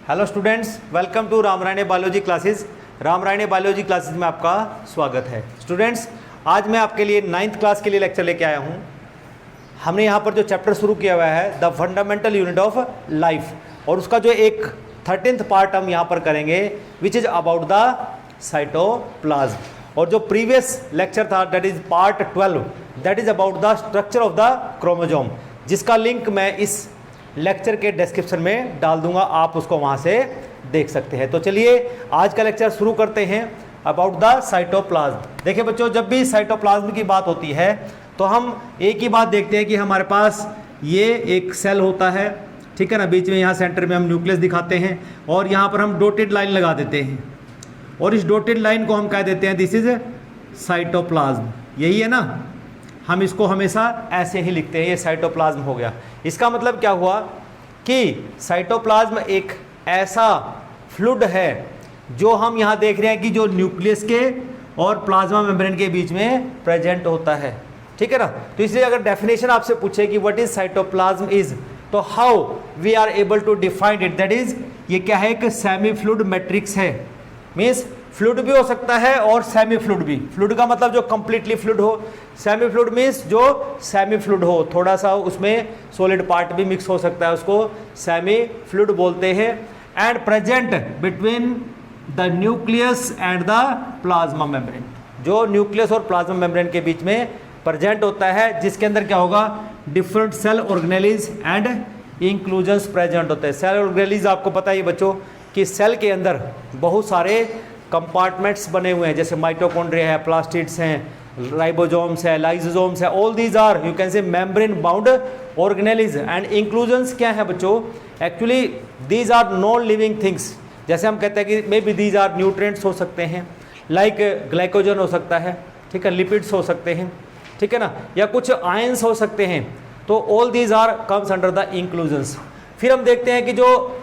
Hello students, welcome to Ramrayane biology classes. Ramrayane biology classes में आपका स्वागत है। स्टूडेंट्स, आज मैं आपके लिए 9th क्लास के लिए लेक्चर लेके आया हूँ। हमने यहाँ पर जो चैप्टर शुरू किया हुआ है the fundamental unit of life, और उसका जो एक 13th पार्ट हम यहाँ पर करेंगे which is about the cytoplasm. और जो प्रीवियस लेक्चर था that is part 12, that is about the structure of the chromosome, जिसका लिंक मैं इस लेक्चर के डिस्क्रिप्शन में डाल दूंगा, आप उसको वहां से देख सकते हैं। तो चलिए आज का लेक्चर शुरू करते हैं अबाउट द साइटोप्लाज्म। देखिए बच्चों, जब भी साइटोप्लाज्म की बात होती है तो हम एक ही बात देखते हैं कि हमारे पास ये एक सेल होता है, ठीक है ना। बीच में यहाँ सेंटर में हम न्यूक्लियस दिखाते हैं और यहाँ पर हम डॉटेड लाइन लगा देते हैं, और इस डॉटेड लाइन को हम कह देते हैं दिस इज साइटोप्लाज्म। यही है ना, हम इसको हमेशा ऐसे ही लिखते हैं, ये साइटोप्लाज्म हो गया। इसका मतलब क्या हुआ कि साइटोप्लाज्म एक ऐसा फ्लूइड है जो हम यहाँ देख रहे हैं कि जो न्यूक्लियस के और प्लाज्मा मेम्ब्रेन के बीच में प्रेजेंट होता है, ठीक है ना। तो इसलिए अगर डेफिनेशन आपसे पूछे कि व्हाट इज साइटोप्लाज्म इज, तो how we are able to define it, that is ये क्या है, एक सेमी फ्लूइड मैट्रिक्स है। मीन्स फ्लूइड भी हो सकता है और सेमी फ्लूइड भी। फ्लूइड का मतलब जो कंप्लीटली फ्लूइड हो, सेमी फ्लूइड मीन्स जो सेमी फ्लूइड हो, थोड़ा सा उसमें सॉलिड पार्ट भी मिक्स हो सकता है, उसको सेमी फ्लूइड बोलते हैं। And present between the nucleus and the plasma membrane, जो न्यूक्लियस और प्लाज्मा मेम्ब्रेन के बीच में प्रेजेंट होता है, जिसके अंदर क्या होगा, different cell organelles and inclusions present होते हैं। सेल ऑर्गेनेलिज आपको पता ही बच्चों कि सेल के अंदर बहुत सारे कंपार्टमेंट्स बने हुए हैं, जैसे माइटोकॉन्ड्रिया है, प्लास्टिड्स हैं, राइबोसोम्स है, लाइसोसोम्स है। All these are you can say membrane bound organelles. And inclusions क्या है बच्चों, actually these are non living things. जैसे हम कहते हैं कि may be these are nutrients हो सकते हैं, लाइक ग्लाइकोजन हो सकता है, ठीक है, लिपिड्स हो सकते हैं, ठीक है ना, या कुछ आयंस हो सकते हैं। तो all these are comes under the inclusions. फिर हम देखते हैं कि जो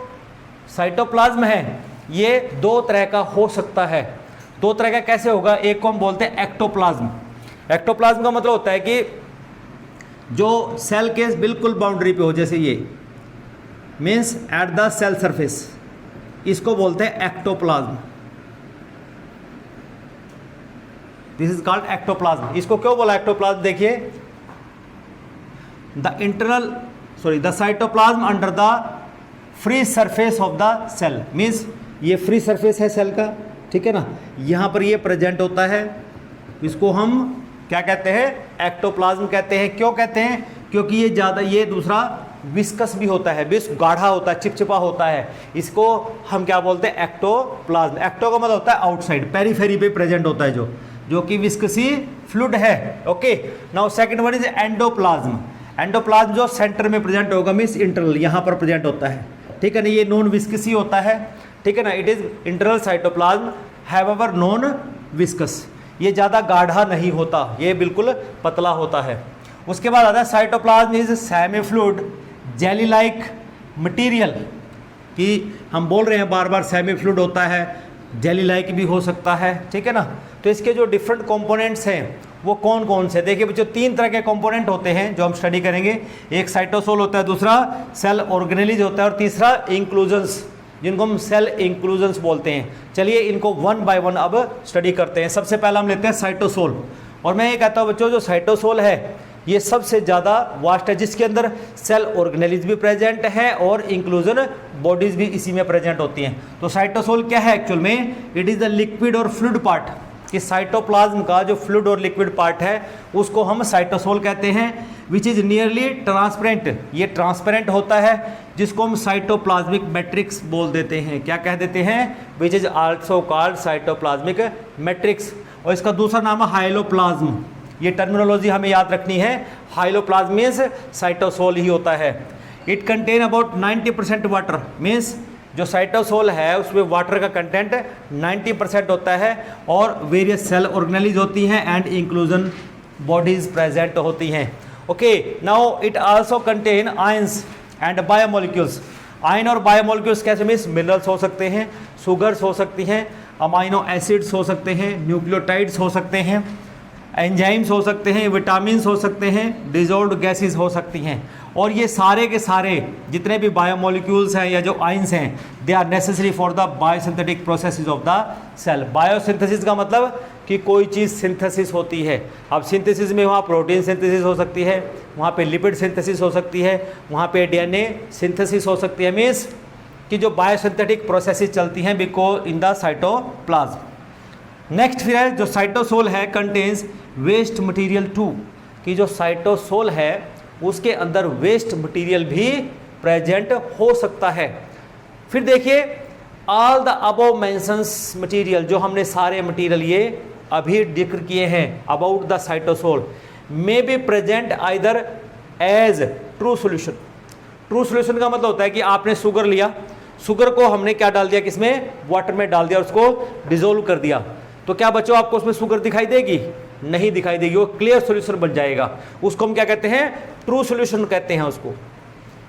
साइटोप्लाज्म है ये दो तरह का हो सकता है। दो तरह का कैसे होगा, एक को हम बोलते हैं एक्टोप्लाज्म। एक्टोप्लाज्म का मतलब होता है कि जो सेल के बिल्कुल बाउंड्री पे हो, जैसे ये means at the cell surface, इसको बोलते हैं ectoplasm. This is called ectoplasm. इसको क्यों बोला एक्टोप्लाज्म, देखिए the cytoplasm under the free surface of the cell, means ये फ्री सरफेस है सेल का, ठीक है ना, यहाँ पर ये प्रेजेंट होता है। इसको हम क्या कहते हैं, एक्टोप्लाज्म कहते हैं। क्यों कहते हैं, क्योंकि ये ज़्यादा, ये दूसरा विस्कस भी होता है, विस्क गाढ़ा होता है, चिपचिपा होता है। इसको हम क्या बोलते हैं, एक्टोप्लाज्म। एक्टो का मतलब होता है आउटसाइड, पेरीफेरी पे प्रेजेंट होता है, जो कि विस्कसी फ्लूइड है। Okay, now second one is endoplasm. Endoplasm जो सेंटर में प्रेजेंट होगा, मीन्स इंटरनल, यहाँ पर प्रेजेंट होता है, ठीक है ना। ये नॉन विस्कसी होता है, ठीक है ना। It is internal cytoplasm however non viscous. ये ज़्यादा गाढ़ा नहीं होता, ये बिल्कुल पतला होता है। उसके बाद आता है cytoplasm is semi fluid jelly like material, कि हम बोल रहे हैं बार बार सेमी फ्लूइड होता है, जेली लाइक भी हो सकता है, ठीक है ना। तो इसके जो डिफरेंट कंपोनेंट्स हैं वो कौन कौन से, देखिए बच्चों, तीन तरह के कंपोनेंट होते हैं जो हम स्टडी करेंगे। एक साइटोसोल होता है, दूसरा सेल ऑर्गेनेलिज होता है, और तीसरा इंक्लूजन्स, जिनको हम सेल इंक्लूजन्स बोलते हैं। चलिए इनको वन बाय वन अब स्टडी करते हैं। सबसे पहला हम लेते हैं साइटोसोल। और मैं ये कहता हूँ बच्चों, जो साइटोसोल है ये सबसे ज़्यादा वास्ट है, जिसके अंदर सेल ऑर्गेनेलिज भी प्रेजेंट है और इंक्लूजन बॉडीज भी इसी में प्रेजेंट होती हैं। तो साइटोसोल क्या है एक्चुअल में, इट इज़ द लिक्विड और फ्लूइड पार्ट। कि साइटोप्लाज्म का जो फ्लूइड और लिक्विड पार्ट है उसको हम साइटोसोल कहते हैं, विच इज़ नियरली ट्रांसपेरेंट। ये ट्रांसपेरेंट होता है, जिसको हम साइटोप्लाज्मिक मैट्रिक्स बोल देते हैं। क्या कह देते हैं, which is also called cytoplasmic matrix. और इसका दूसरा नाम है हाइलोप्लाज्म। ये टर्मिनोलॉजी हमें याद रखनी है। हाइलोप्लाज्म मीन्स साइटोसोल ही होता है। It contain about 90% water, means जो साइटोसोल है उसमें वाटर का कंटेंट 90% होता है, और वेरियस सेल ऑर्गेनेलिज होती हैं एंड इंक्लूजन बॉडीज प्रेजेंट होती हैं। Okay, now it also contain ions and biomolecules. Ion और बायोमोलिक्यूल्स कैसे, मीन्स मिनरल्स हो सकते हैं, शुगर्स हो सकती हैं, अमाइनो एसिड्स हो सकते हैं, न्यूक्लियोटाइड्स हो सकते हैं, एंजाइम्स हो सकते हैं, विटामिन्स हो सकते हैं, डिजोल्व्ड गैसेस हो सकती हैं। और ये सारे के सारे जितने भी बायोमोलिक्यूल्स हैं या जो आइंस हैं, they are necessary for the biosynthetic processes of the cell. Biosynthesis का मतलब कि कोई चीज़ सिंथेसिस होती है। अब सिंथेसिस में वहाँ प्रोटीन सिंथेसिस हो सकती है, वहाँ पे लिपिड सिंथेसिस हो सकती है, वहाँ पे डीएनए सिंथेसिस हो सकती है। मीन्स कि जो बायोसिंथेटिक प्रोसेसेस चलती हैं because in the cytoplasm. Next फिर है जो साइटोसोल है कंटेन्स वेस्ट मटेरियल टू, कि जो साइटोसोल है उसके अंदर वेस्ट मटेरियल भी प्रेजेंट हो सकता है। फिर देखिए all the above mentions material, जो हमने सारे मटेरियल ये अभी जिक्र किए हैं about the cytosol, may be present either as true solution. True solution का मतलब होता है कि आपने शुगर लिया, शुगर को हमने क्या डाल दिया, किसमें, वाटर में डाल दिया, उसको डिजोल्व कर दिया, तो क्या बच्चों आपको उसमें शुगर दिखाई देगी? नहीं दिखाई देगी, वो क्लियर सॉल्यूशन बन जाएगा। उसको हम क्या कहते हैं? ट्रू सॉल्यूशन कहते हैं उसको,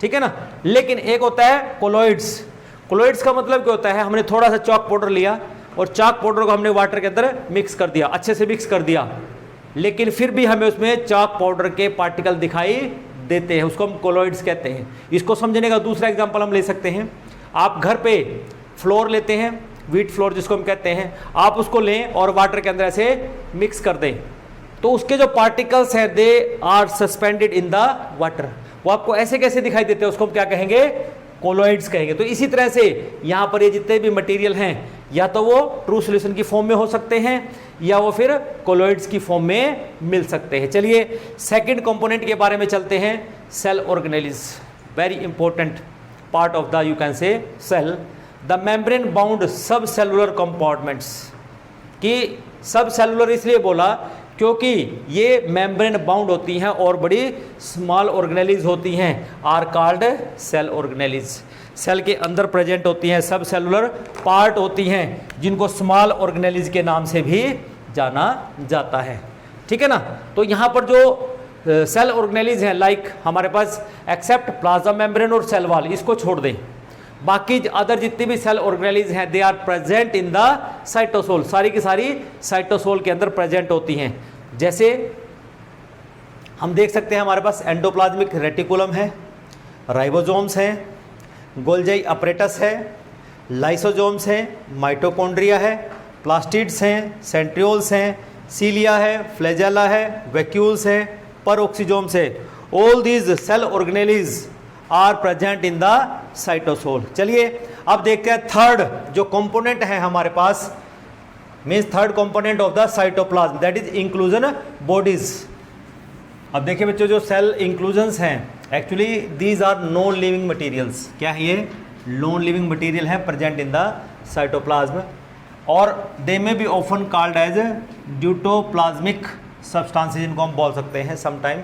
ठीक है ना। लेकिन एक होता है कोलॉइड्स। कोलॉइड्स का मतलब क्या होता है, हमने थोड़ा सा चॉक पाउडर लिया और चॉक पाउडर को हमने वाटर के अंदर मिक्स कर दिया, अच्छे से मिक्स कर दिया, लेकिन फिर भी हमें उसमें चॉक पाउडर के पार्टिकल दिखाई देते हैं, उसको हम कोलॉइड्स कहते हैं। इसको समझने का दूसरा एग्जांपल हम ले सकते हैं। आप घर पे फ्लोर लेते हैं, व्हीट फ्लोर जिसको हम कहते हैं, आप उसको लें और वाटर के अंदर ऐसे मिक्स कर दें, तो उसके जो पार्टिकल्स हैं they are suspended in the water. वो आपको ऐसे कैसे दिखाई देते हैं, उसको हम क्या कहेंगे? कोलॉइड्स कहेंगे। तो इसी तरह से यहाँ पर ये जितने भी मटेरियल हैं, या तो वो ट्रू सॉल्यूशन की फॉर्म में हो सकते हैं या वो फिर कोलॉइड्स की फॉर्म में मिल सकते हैं। चलिए सेकंड कंपोनेंट के बारे में चलते हैं, cell organelles. Very important part of the you can say cell. The membrane bound subcellular compartments, कि सब सेलुलर इसलिए बोला क्योंकि ये मेम्ब्रेन बाउंड होती हैं और बड़ी स्मॉल ऑर्गेनेलिज होती हैं, are called cell organelles. Cell के अंदर प्रेजेंट होती हैं, सब सेलुलर पार्ट होती हैं, जिनको स्मॉल ऑर्गेनेलिज के नाम से भी जाना जाता है, ठीक है ना। तो यहाँ पर जो सेल ऑर्गेनेलिज हैं, लाइक हमारे पास एक्सेप्ट प्लाज्मा मेम्ब्रेन और सेल वॉल, इसको छोड़ दें, बाकी अदर जितनी भी सेल ऑर्गेनेलिज हैं they are present in the cytosol, सारी की सारी साइटोसोल के अंदर प्रेजेंट होती हैं। जैसे हम देख सकते हैं हमारे पास एंडोप्लाज्मिक रेटिकुलम है, राइबोसोम्स हैं, गोल्जी अपरेटस है, लाइसोसोम्स हैं, माइटोकॉन्ड्रिया है, प्लास्टिड्स हैं, सेंट्रियोल्स हैं, सीलिया है, फ्लैजेला है, वैक्यूल्स है, पेरोक्सिसोम्स है। All these cell organelles are present in the cytosol. चलिए अब देखते हैं थर्ड जो कंपोनेंट है हमारे पास, means third component of the cytoplasm, that is inclusion bodies. अब देखिए बच्चों, जो सेल इंक्लूजन्स हैं actually these are non living materials. क्या है ये? नॉन लिविंग मटेरियल है प्रेजेंट इन द साइटोप्लाज्म, और they may be often called as deutoplasmic substances, जिनको हम बोल सकते हैं sometime,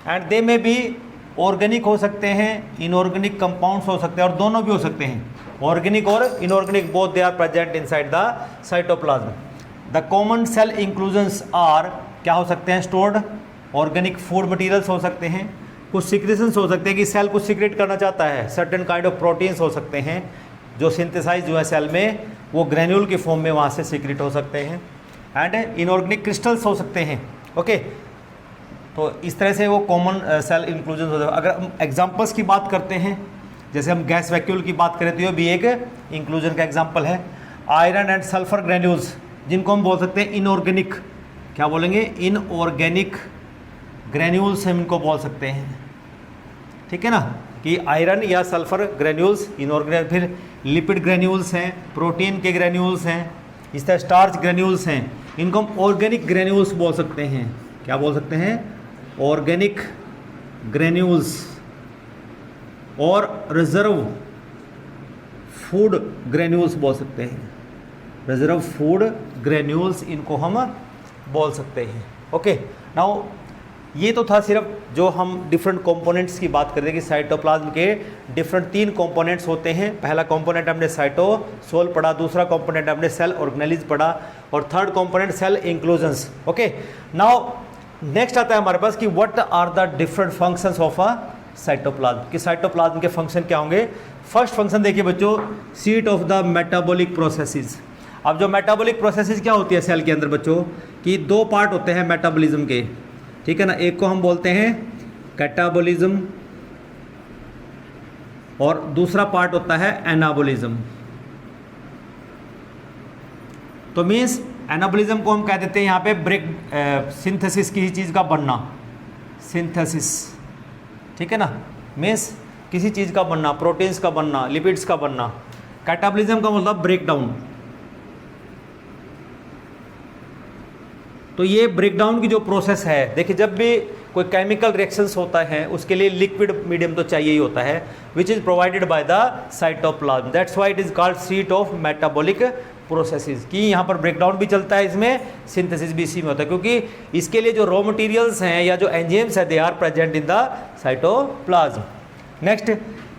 and they may B organic हो सकते हैं, इनऑर्गेनिक कंपाउंड्स हो सकते हैं, और दोनों भी हो सकते हैं, ऑर्गेनिक और inorganic, both they are present inside the cytoplasm. The common cell inclusions are, क्या हो सकते हैं? स्टोर्ड ऑर्गेनिक फूड मटेरियल्स हो सकते हैं, कुछ सिक्रेशंस हो सकते हैं कि सेल कुछ सीक्रेट करना चाहता है, सर्टेन काइंड ऑफ प्रोटीन्स हो सकते हैं जो सिंथेसाइज जो है सेल में, वो ग्रेन्यूल की फॉर्म में वहाँ से सीक्रेट हो सकते हैं, एंड इनऑर्गेनिक क्रिस्टल्स हो सकते हैं। ओके, तो इस तरह से वो कॉमन सेल इंक्लूजन होते हैं। अगर हम एग्जांपल्स की बात करते हैं, जैसे हम गैस वैक्यूल की बात करें तो ये भी एक इंक्लूजन का एग्जांपल है। आयरन एंड सल्फर ग्रेन्यूल्स, जिनको हम बोल सकते हैं इनऑर्गेनिक, क्या बोलेंगे? इनऑर्गेनिक ग्रेन्यूल्स हम इनको बोल सकते हैं, ठीक है ना, कि आयरन या सल्फर ग्रेन्यूल्स इनऑर्गेनिक। फिर लिपिड ग्रेन्यूल्स हैं, प्रोटीन के ग्रेन्यूल्स हैं, इस तरह स्टार्च ग्रेन्यूल्स हैं, इनको हम ऑर्गेनिक ग्रेन्यूल्स बोल सकते हैं। क्या बोल सकते हैं? Organic granules. और रिजर्व फूड ग्रेन्यूल्स बोल सकते हैं, रिजर्व फूड ग्रेन्यूल्स इनको हम बोल सकते हैं। ओके, नाउ ये तो था सिर्फ जो हम डिफरेंट कंपोनेंट्स की बात कर रहे हैं कि साइटोप्लाज्म के डिफरेंट 3 कंपोनेंट्स होते हैं। पहला कंपोनेंट हमने साइटोसोल पढ़ा, दूसरा कंपोनेंट हमने सेल ऑर्गेनेलिज पढ़ा, और third component cell inclusions. Okay, now next आता है हमारे पास कि what are the different functions of a cytoplasm, कि साइटोप्लाज्म के फंक्शन क्या होंगे। फर्स्ट फंक्शन देखिए बच्चों, seat of the metabolic processes. अब जो मेटाबॉलिक प्रोसेसेस क्या होती है सेल के अंदर बच्चों, कि 2 पार्ट होते हैं मेटाबॉलिज्म के, ठीक है ना। एक को हम बोलते हैं कैटाबॉलिज्म और दूसरा पार्ट होता है एनाबोलिज्म। तो मीन्स एनाबोलिज्म को हम कह देते हैं यहाँ पे ब्रेक सिंथेसिस किसी चीज़ का बनना, सिंथेसिस, ठीक है ना, मीन्स किसी चीज़ का बनना, प्रोटीन्स का बनना, लिपिड्स का बनना। कैटाबोलिज्म का मतलब ब्रेक डाउन। तो ये ब्रेकडाउन की जो प्रोसेस है, देखिए जब भी कोई केमिकल रिएक्शंस होता है उसके लिए लिक्विड मीडियम तो चाहिए ही होता है, which is provided by the cytoplasm. That's why it is called seat of metabolic processes, कि यहाँ पर ब्रेकडाउन भी चलता है, इसमें सिंथेसिस भी इसी में होता है, क्योंकि इसके लिए जो रॉ मटेरियल्स हैं या जो एंजाइम्स है they are present in the cytoplasm. Next,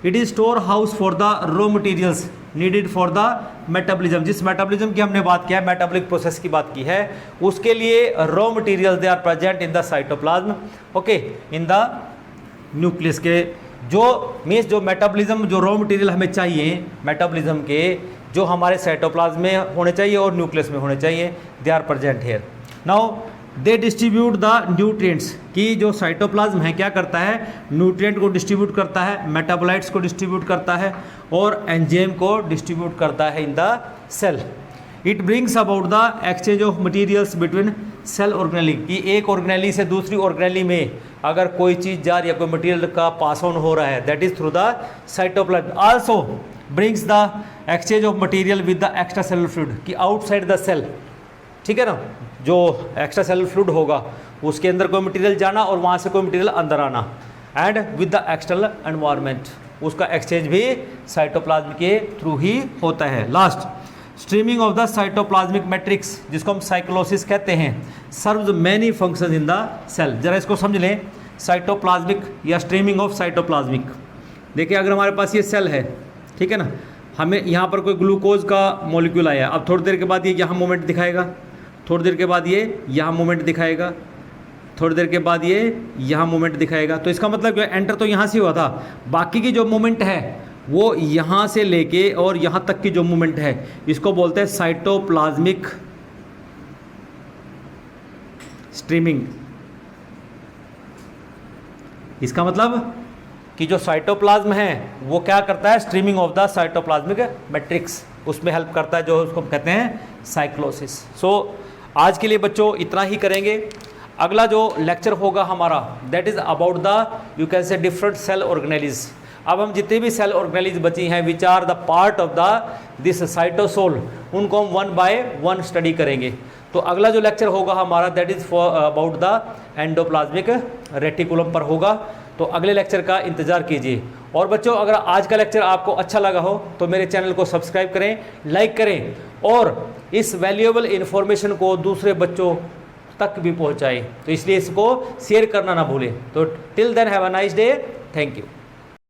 it is store house for the raw materials needed for the metabolism. जिस मेटाबॉलिज्म की हमने बात किया है, मेटाबॉलिक प्रोसेस की बात की है, उसके लिए raw materials they are present in the cytoplasm, okay, in the nucleus के जो मीन्स जो मेटाबॉलिज्म जो रॉ मटेरियल हमें चाहिए मेटाबॉलिज्म के, जो हमारे साइटोप्लाज्म में होने चाहिए और न्यूक्लियस में होने चाहिए, they are present here. Now they distribute the nutrients, कि जो साइटोप्लाज्म है क्या करता है, न्यूट्रिएंट को डिस्ट्रीब्यूट करता है, मेटाबोलाइट्स को डिस्ट्रीब्यूट करता है और एंजाइम को डिस्ट्रीब्यूट करता है in the cell. It brings about the exchange of materials between cell organelle, कि एक ऑर्गेनेली से दूसरी ऑर्गेनेली में अगर कोई चीज़ जा रही है, कोई मटेरियल का पास ऑन हो रहा है, that is through the cytoplasm. Also brings the exchange of material with the extra cellular fluid, कि आउटसाइड द सेल, ठीक है ना, जो एक्स्ट्रा सेलुलर फ्लूइड होगा उसके अंदर कोई मटेरियल जाना और वहाँ से कोई मटेरियल अंदर आना, and with the external environment, उसका एक्सचेंज भी साइटोप्लाज्म के थ्रू ही होता है। Last, streaming of the cytoplasmic matrix, जिसको हम साइक्लोसिस कहते हैं, serves many functions in the cell. जरा इसको समझ लें, साइटोप्लाज्मिक या स्ट्रीमिंग ऑफ साइटोप्लाज्मिक। देखिए अगर हमारे पास ये सेल है, ठीक है ना, हमें यहाँ पर कोई ग्लूकोज का मॉलिक्यूल आया, अब थोड़ी देर के बाद ये यहाँ मूवमेंट दिखाएगा, थोड़ी देर के बाद ये यहाँ मूवमेंट दिखाएगा, थोड़ी देर के बाद ये यहाँ मूवमेंट दिखाएगा। तो इसका मतलब क्या, एंटर तो यहाँ से हुआ था, बाकी की जो मूवमेंट है वो यहाँ से लेके और यहाँ तक की जो मूवमेंट है इसको बोलते हैं साइटोप्लाज्मिक स्ट्रीमिंग। इसका मतलब कि जो साइटोप्लाज्म है वो क्या करता है, streaming of the cytoplasmic matrix, उसमें हेल्प करता है, जो उसको कहते हैं साइक्लोसिस। सो आज के लिए बच्चों इतना ही करेंगे। अगला जो लेक्चर होगा हमारा, that is about the you can say different cell organelles. अब हम जितने भी सेल ऑर्गेनेलीज बची हैं which are the part of the this cytosol, उनको हम 1 बाय 1 स्टडी करेंगे। तो अगला जो लेक्चर होगा हमारा that is for about the endoplasmic reticulum पर होगा। तो अगले लेक्चर का इंतज़ार कीजिए। और बच्चों अगर आज का लेक्चर आपको अच्छा लगा हो तो मेरे चैनल को सब्सक्राइब करें, लाइक करें और इस वैल्यूएबल इन्फॉर्मेशन को दूसरे बच्चों तक भी पहुंचाएं। तो इसलिए इसको शेयर करना ना भूलें। तो till then have a nice day, thank you.